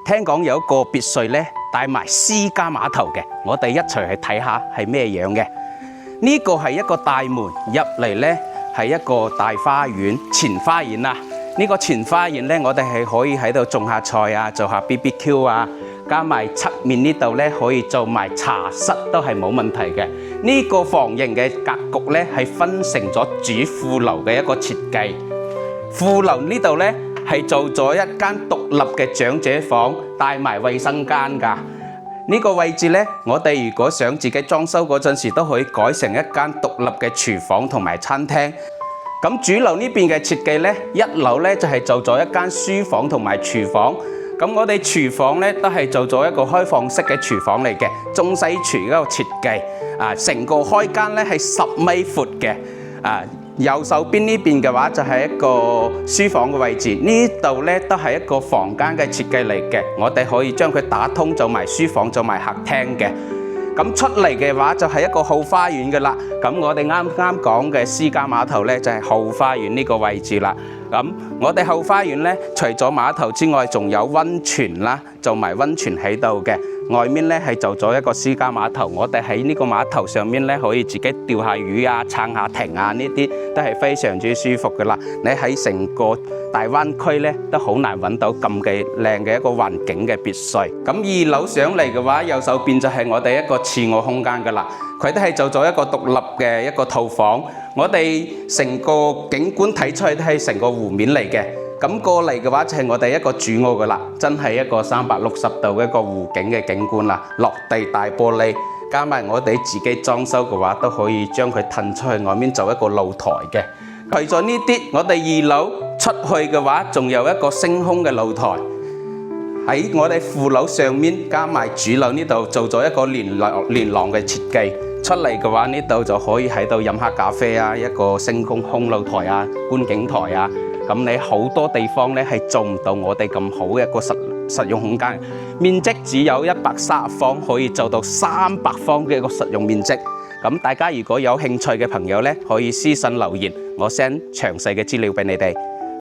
聽講有一個別墅咧帶埋私家碼頭嘅，我哋一齊去睇下係咩樣嘅。呢個係一個大門，入嚟咧係一個大花園，前花園啊。呢個前花園咧，我哋係可以喺度種下菜啊，做下 BBQ 啊，加埋側面呢度咧可以做埋茶室都係冇問題嘅。呢個房型嘅格局咧係分成咗主副樓嘅一個設計。副樓呢度咧係做咗一間獨立嘅長者房，帶埋衛生間㗎。呢個位置咧，我哋如果想自己裝修嗰陣時，都可以改成一間獨立嘅廚房同埋餐廳。咁主樓呢邊嘅設計咧，一樓咧就係做咗一間書房同埋廚房。咁我哋廚房咧都係做咗一個開放式嘅廚房嚟嘅，中西廚嗰個設計。成個開間咧係10米闊嘅。右手邊呢邊嘅話就係一個書房嘅位置，呢度咧都係一個房間嘅設計嚟嘅，我哋可以將佢打通做埋書房做埋客廳嘅。咁出嚟嘅話就係一個後花園嘅啦。咁我哋啱啱講嘅私家碼頭咧就係後花園呢個位置啦。咁我哋後花園咧除咗碼頭之外，仲有溫泉啦，做埋溫泉喺度嘅。外面咧係做咗一個私家碼頭，我哋喺呢個碼頭上面咧可以自己釣下魚啊、撐下艇啊，呢啲都係非常之舒服噶啦。你喺成個大灣區咧都好難揾到咁嘅靚嘅一個環境嘅別墅。咁2樓上嚟嘅話，右手邊就係我哋一個次臥空間噶啦，佢都係做咗一個獨立嘅一個套房。我哋成個景觀睇出去都係成個湖面嚟嘅。咁過嚟嘅話就係我哋一個主臥噶啦，真係一個360度嘅一個湖景嘅景觀啦。落地大玻璃，加埋我哋自己裝修嘅話，都可以將佢褪出去外面做一個露台嘅。除咗呢啲，我哋2樓出去嘅話，仲有一個升空嘅露台。喺我哋副樓上面加埋主樓呢度做咗一個連廊嘅設計。出嚟嘅話，呢度就可以喺度飲下咖啡啊，一個升空露台啊，觀景台啊。咁你好多地方咧係做唔到我哋咁好嘅一個實用空間，面積只有130方，可以做到300方嘅一個實用面積。咁大家如果有興趣嘅朋友咧，可以私信留言，我 send 詳細嘅資料俾你哋。